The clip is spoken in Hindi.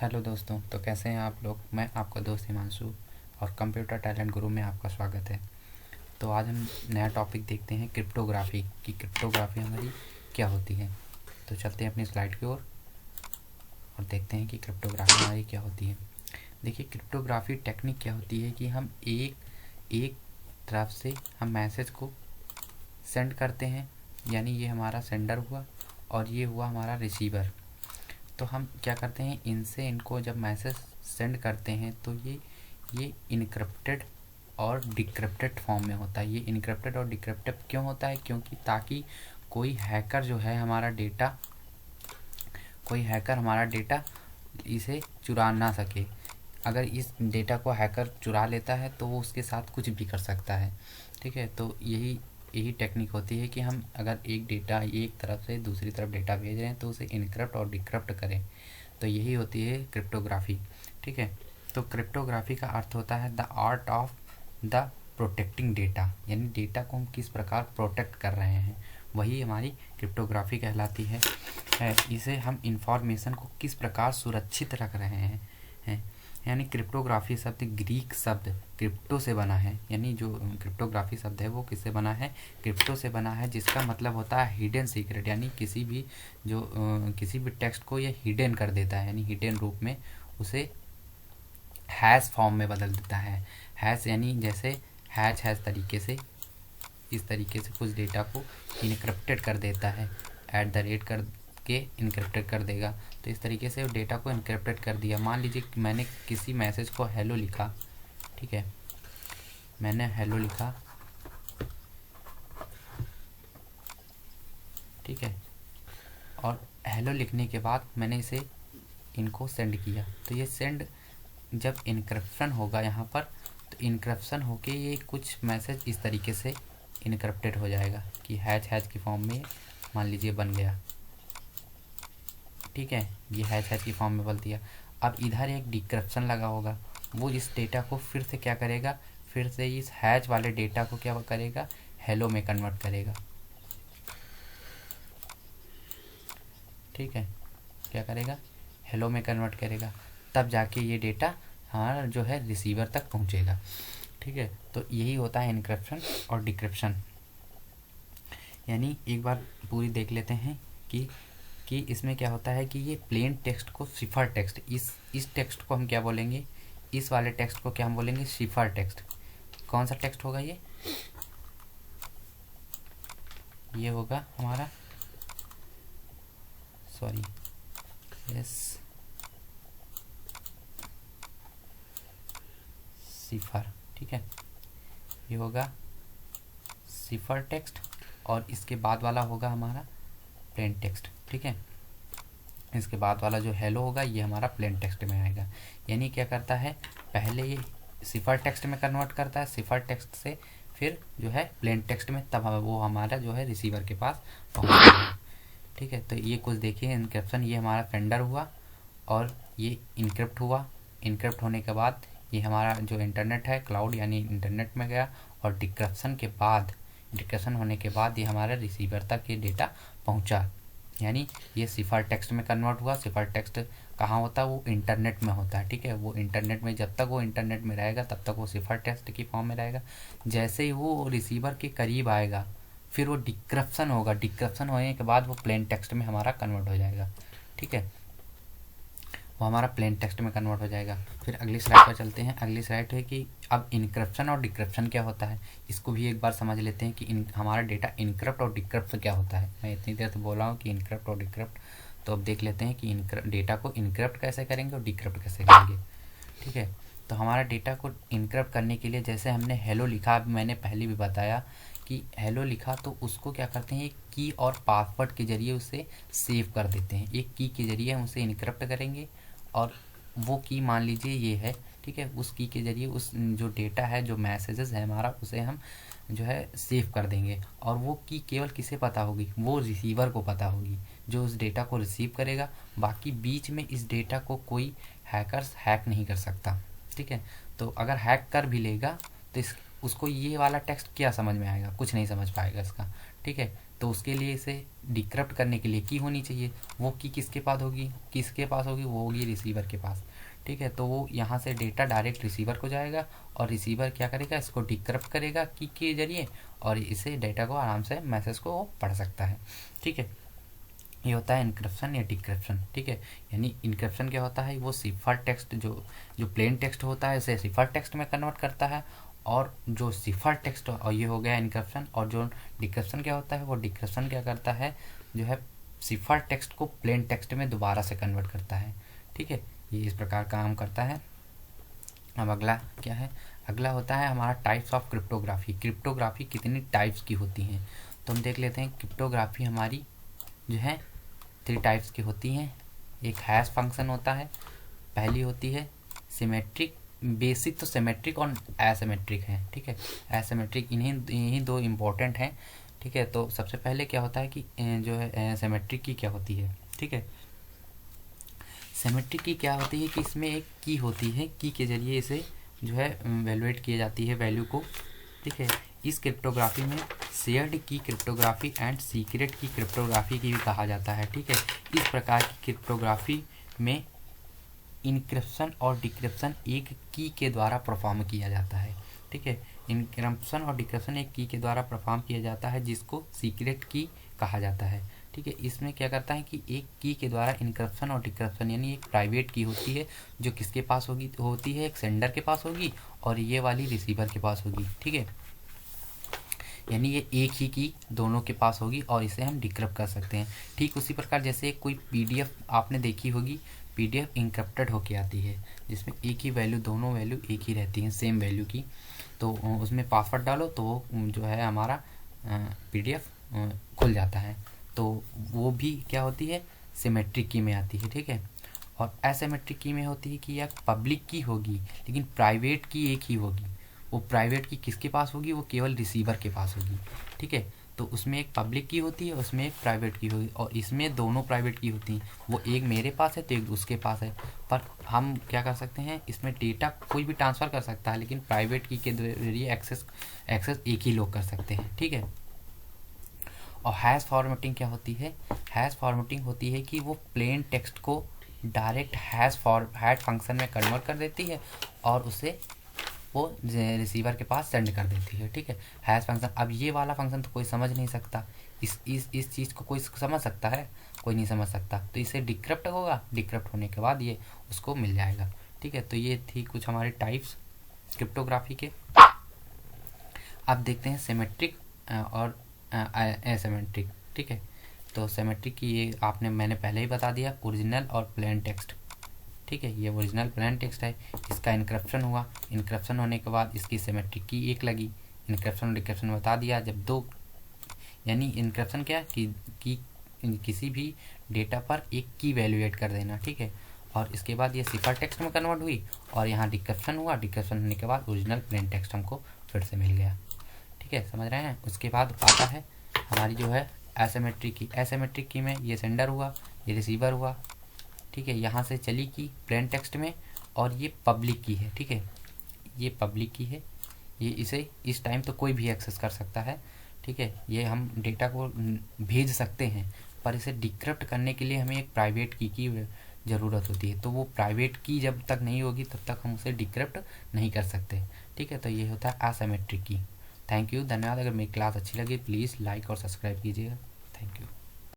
हेलो दोस्तों, तो कैसे हैं आप लोग। मैं आपका दोस्त हिमांशु और कंप्यूटर टैलेंट गुरु में आपका स्वागत है। तो आज हम नया टॉपिक देखते हैं क्रिप्टोग्राफी की। क्रिप्टोग्राफी हमारी क्या होती है। तो चलते हैं अपनी स्लाइड की ओर और देखते हैं कि क्रिप्टोग्राफी हमारी क्या होती है। देखिए, क्रिप्टोग्राफी टेक्निक क्या होती है कि हम एक एक तरफ से हम मैसेज को सेंड करते हैं, यानी ये हमारा सेंडर हुआ और ये हुआ हमारा रिसीवर। तो हम क्या करते हैं, इनसे इनको जब मैसेज सेंड करते हैं तो ये इनक्रिप्टेड और डिक्रिप्टेड फॉर्म में होता है। ये इनक्रिप्टेड और डिक्रिप्टेड क्यों होता है? क्योंकि ताकि कोई हैकर जो है हमारा डेटा इसे चुरा ना सके। अगर इस डेटा को हैकर चुरा लेता है तो वो उसके साथ कुछ भी कर सकता है। ठीक है, तो यही टेक्निक होती है कि हम अगर एक तरफ से दूसरी तरफ डेटा भेज रहे हैं तो उसे इनक्रिप्ट और डिक्रिप्ट करें। तो यही होती है क्रिप्टोग्राफी। ठीक है, तो क्रिप्टोग्राफी का अर्थ होता है the art of the protecting data, यानी डेटा को हम किस प्रकार प्रोटेक्ट कर रहे हैं, वही हमारी क्रिप्टोग्राफी कहलाती है। इसे हम इंफॉर्मेशन को किस प्रकार सुरक्षित रख रहे हैं। यानी क्रिप्टोग्राफी शब्द ग्रीक शब्द क्रिप्टो से बना है, यानी जो क्रिप्टोग्राफी शब्द है वो किससे बना है? क्रिप्टो से बना है, जिसका मतलब होता है हिडन सीक्रेट, यानी किसी भी टेक्स्ट को ये हिडन कर देता है, यानी हिडन रूप में उसे हैश फॉर्म में बदल देता है। हैश यानी जैसे हैश तरीके से, इस तरीके से कुछ डेटा को इनक्रिप्टेड कर देता है, @ कर के इनक्रिप्टेड कर देगा। तो इस तरीके से डेटा को इनक्रिप्टेड कर दिया। मान लीजिए कि मैंने किसी मैसेज को हेलो लिखा। ठीक है, मैंने हेलो लिखा। ठीक है, और हेलो लिखने के बाद मैंने इनको सेंड किया। तो ये सेंड जब इनक्रिप्शन होगा यहाँ पर, तो इनक्रिप्शन होके ये कुछ मैसेज इस तरीके से इनक्रिप्टेड हो जाएगा कि हैश की फॉर्म में मान लीजिए बन गया। ठीक है, ये हैश की फॉर्म में बदल दिया। अब इधर एक डिक्रिप्शन लगा होगा, वो इस डेटा को फिर से क्या करेगा, फिर से इस हैश वाले डेटा को क्या करेगा, हेलो में कन्वर्ट करेगा। ठीक है, क्या करेगा, हेलो में कन्वर्ट करेगा, तब जाके ये डेटा हमारा जो है रिसीवर तक पहुंचेगा। ठीक है, तो यही होता है इनक्रिप्शन और डिक्रिप्शन। यानी एक बार पूरी देख लेते हैं कि इसमें क्या होता है कि ये प्लेन टेक्स्ट को सिफर टेक्स्ट, इस टेक्स्ट को हम क्या बोलेंगे, इस वाले टेक्स्ट को क्या हम बोलेंगे, सिफर टेक्स्ट। कौन सा टेक्स्ट होगा ये होगा हमारा, सॉरी, यस, सिफर। ठीक है, ये होगा सिफर टेक्स्ट और इसके बाद वाला होगा हमारा प्लेन टेक्स्ट। ठीक है, इसके बाद वाला जो हेलो होगा ये हमारा प्लेन टेक्स्ट में आएगा। यानी क्या करता है, पहले ये सिफर टेक्स्ट में कन्वर्ट करता है, सिफर टेक्स्ट से फिर जो है प्लेन टेक्स्ट में, तब वो हमारा जो है रिसीवर के पास पहुँचेगा। ठीक है, तो ये कुछ देखिए इनक्रिप्शन, ये हमारा सेंडर हुआ और ये इनक्रिप्ट हुआ। इनक्रिप्ट होने के बाद ये हमारा जो इंटरनेट है, क्लाउड यानी इंटरनेट में गया, और डिक्रिप्शन होने के बाद ये हमारे रिसीवर तक ये डेटा पहुंचा। यानी ये सिफर टेक्स्ट में कन्वर्ट हुआ। सिफर टेक्स्ट कहाँ होता है, वो इंटरनेट में होता है। ठीक है, वो इंटरनेट में, जब तक वो इंटरनेट में रहेगा तब तक वो सिफर टेक्स्ट की फॉर्म में रहेगा। जैसे ही वो रिसीवर के करीब आएगा फिर वो डिक्रिप्शन होगा। डिक्रिप्शन होने के बाद वो प्लेन टेक्स्ट में हमारा कन्वर्ट हो जाएगा। ठीक है, वो हमारा प्लेन टेक्स्ट में कन्वर्ट हो जाएगा। फिर अगली स्लाइड पर चलते हैं। अगली स्लाइड है कि अब इनक्रिप्शन और डिक्रिप्शन क्या होता है, इसको भी एक बार समझ लेते हैं कि हमारा डेटा इनक्रिप्ट और डिक्रिप्ट क्या होता है। मैं इतनी देर से बोल रहा हूँ कि इनक्रिप्ट और डिक्रिप्ट, तो अब देख लेते हैं कि डेटा को इनक्रिप्ट कैसे करेंगे और डिक्रिप्ट कैसे करेंगे। ठीक है, तो हमारा डेटा को इनक्रिप्ट करने के लिए, जैसे हमने हेलो लिखा, अब मैंने पहले भी बताया कि हेलो लिखा, तो उसको क्या करते हैं, एक की और पासवर्ड के जरिए उसे सेव कर देते हैं। एक की के जरिए हम उसे इनक्रिप्ट करेंगे और वो की मान लीजिए ये है। ठीक है, उस की के जरिए उस जो डेटा है, जो मैसेजेस है हमारा, उसे हम जो है सेव कर देंगे। और वो की केवल किसे पता होगी, वो रिसीवर को पता होगी जो उस डेटा को रिसीव करेगा। बाकी बीच में इस डेटा को कोई हैकर्स हैक नहीं कर सकता। ठीक है, तो अगर हैक कर भी लेगा तो उसको ये वाला टेक्स्ट क्या समझ में आएगा, कुछ नहीं समझ पाएगा इसका। ठीक है, तो उसके लिए इसे डिक्रिप्ट करने के लिए की होनी चाहिए। वो की किसके पास होगी, वो होगी रिसीवर के पास। ठीक है, तो वो यहाँ से डेटा डायरेक्ट रिसीवर को जाएगा और रिसीवर क्या करेगा, इसको डिक्रिप्ट करेगा की के जरिए, और इसे डेटा को आराम से मैसेज को वो पढ़ सकता है। ठीक है, ये होता है इनक्रिप्शन या डिक्रिप्शन। ठीक है, यानी इनक्रिप्शन क्या होता है, वो सिफर टेक्स्ट जो प्लेन टेक्स्ट होता है इसे सिफर टेक्स्ट में कन्वर्ट करता है, और जो सिफर टेक्स्ट, और ये हो गया इनक्रिप्शन। और जो डिक्रिप्शन क्या होता है, वो डिक्रिप्शन क्या करता है, जो है सिफर टेक्स्ट को प्लेन टेक्स्ट में दोबारा से कन्वर्ट करता है। ठीक है, ये इस प्रकार काम करता है। अब अगला क्या है, अगला होता है हमारा टाइप्स ऑफ क्रिप्टोग्राफी। क्रिप्टोग्राफी कितनी टाइप्स की होती हैं, तो हम देख लेते हैं। क्रिप्टोग्राफी हमारी जो है 3 टाइप्स की होती हैं। एक हैश फंक्शन होता है, पहली होती है सिमेट्रिक। बेसिक तो सिमेट्रिक और एसिमेट्रिक है। ठीक है, एसिमेट्रिक यही 2 इम्पोर्टेंट हैं। ठीक है, तो सबसे पहले क्या होता है कि जो है सिमेट्रिक की क्या होती है। ठीक है, सिमेट्रिक की क्या होती है कि इसमें एक की होती है, की के जरिए इसे जो है वैल्यूएट की जाती है वैल्यू को। ठीक है, इस क्रिप्टोग्राफी में शेयर्ड की क्रिप्टोग्राफी एंड सीक्रेट की क्रिप्टोग्राफी की भी कहा जाता है। ठीक है, इस प्रकार की क्रिप्टोग्राफी में इनक्रिप्शन और डिक्रिप्शन एक की के द्वारा परफॉर्म किया जाता है। ठीक है, इनक्रिप्शन और डिक्रिप्शन एक की के द्वारा परफॉर्म किया जाता है, जिसको सीक्रेट की कहा जाता है। ठीक है, इसमें क्या करता है कि एक की के द्वारा इनक्रिप्शन और डिक्रिप्शन, यानी एक प्राइवेट की होती है जो किसके पास होती है, एक सेंडर के पास होगी, और ये वाली रिसीवर के पास होगी। ठीक है, यानी ये एक ही की दोनों के पास होगी और इसे हम डिक्रिप्ट कर सकते हैं। ठीक उसी प्रकार जैसे कोई पीडीएफ आपने देखी होगी, पीडीएफ इनक्रिप्टेड होके आती है, जिसमें एक ही वैल्यू, दोनों वैल्यू एक ही रहती हैं, सेम वैल्यू की। तो उसमें पासवर्ड डालो तो वो जो है हमारा पीडीएफ खुल जाता है। तो वो भी क्या होती है, सिमेट्रिक की में आती है। ठीक है, और एसिमेट्रिक की में होती है कि यह पब्लिक की होगी लेकिन प्राइवेट की एक ही होगी। वो प्राइवेट की किसके पास होगी, वो केवल रिसीवर के पास होगी। ठीक है, तो उसमें एक पब्लिक की होती है, उसमें एक प्राइवेट की होगी, और इसमें दोनों प्राइवेट की होती हैं। वो एक मेरे पास है तो एक उसके पास है, पर हम क्या कर सकते हैं, इसमें डेटा कोई भी ट्रांसफ़र कर सकता है, लेकिन प्राइवेट की के जरिए एक्सेस एक ही लोग कर सकते हैं। ठीक है, और हैश फॉर्मेटिंग क्या होती है, हैश फॉर्मेटिंग होती है कि वो प्लेन टेक्स्ट को डायरेक्ट हैश फंक्शन में कन्वर्ट कर देती है और उसे वो रिसीवर के पास सेंड कर देती है। ठीक है, हैश फंक्शन। अब ये वाला फंक्शन तो कोई समझ नहीं सकता, इस चीज़ को कोई समझ सकता है, कोई नहीं समझ सकता। तो इसे डिक्रिप्ट होगा, डिक्रिप्ट होने के बाद ये उसको मिल जाएगा। ठीक है, तो ये थी कुछ हमारे टाइप्स क्रिप्टोग्राफी के। अब देखते हैं सिमेट्रिक और एसिमेट्रिक। ठीक है, तो सिमेट्रिक की ये मैंने पहले ही बता दिया, ओरिजिनल और प्लेन टेक्स्ट। ठीक है, ये ओरिजिनल प्लेन टेक्स्ट है, इसका इनक्रिप्शन हुआ, इनक्रिप्शन होने के बाद इसकी सिमेट्रिक की एक लगी। इनक्रिप्शन और डिक्रिप्शन बता दिया, जब 2, यानी इनक्रिप्शन क्या कि किसी भी डेटा पर एक की वैल्यू ऐड कर देना। ठीक है, और इसके बाद ये सिफर टेक्स्ट में कन्वर्ट हुई और यहाँ डिक्रिप्शन हुआ, डिक्रिप्शन होने के बाद ओरिजिनल प्लेन टेक्स्ट हमको फिर से मिल गया। ठीक है, समझ रहे हैं। उसके बाद आता है हमारी जो है एसिमेट्रिक की। एसिमेट्रिक की में ये सेंडर हुआ, ये रिसीवर हुआ। ठीक है, यहाँ से चली की प्लेन टेक्स्ट में, और ये पब्लिक की है। ठीक है, ये पब्लिक की है, ये इसे इस टाइम तो कोई भी एक्सेस कर सकता है। ठीक है, ये हम डेटा को भेज सकते हैं, पर इसे डिक्रिप्ट करने के लिए हमें एक प्राइवेट की ज़रूरत होती है। तो वो प्राइवेट की जब तक नहीं होगी तब तक हम उसे डिक्रिप्ट नहीं कर सकते। ठीक है, तो ये होता है एसिमेट्रिक की। थैंक यू, धन्यवाद। अगर मेरी क्लास अच्छी लगी प्लीज़ लाइक और सब्सक्राइब कीजिएगा। Thank you.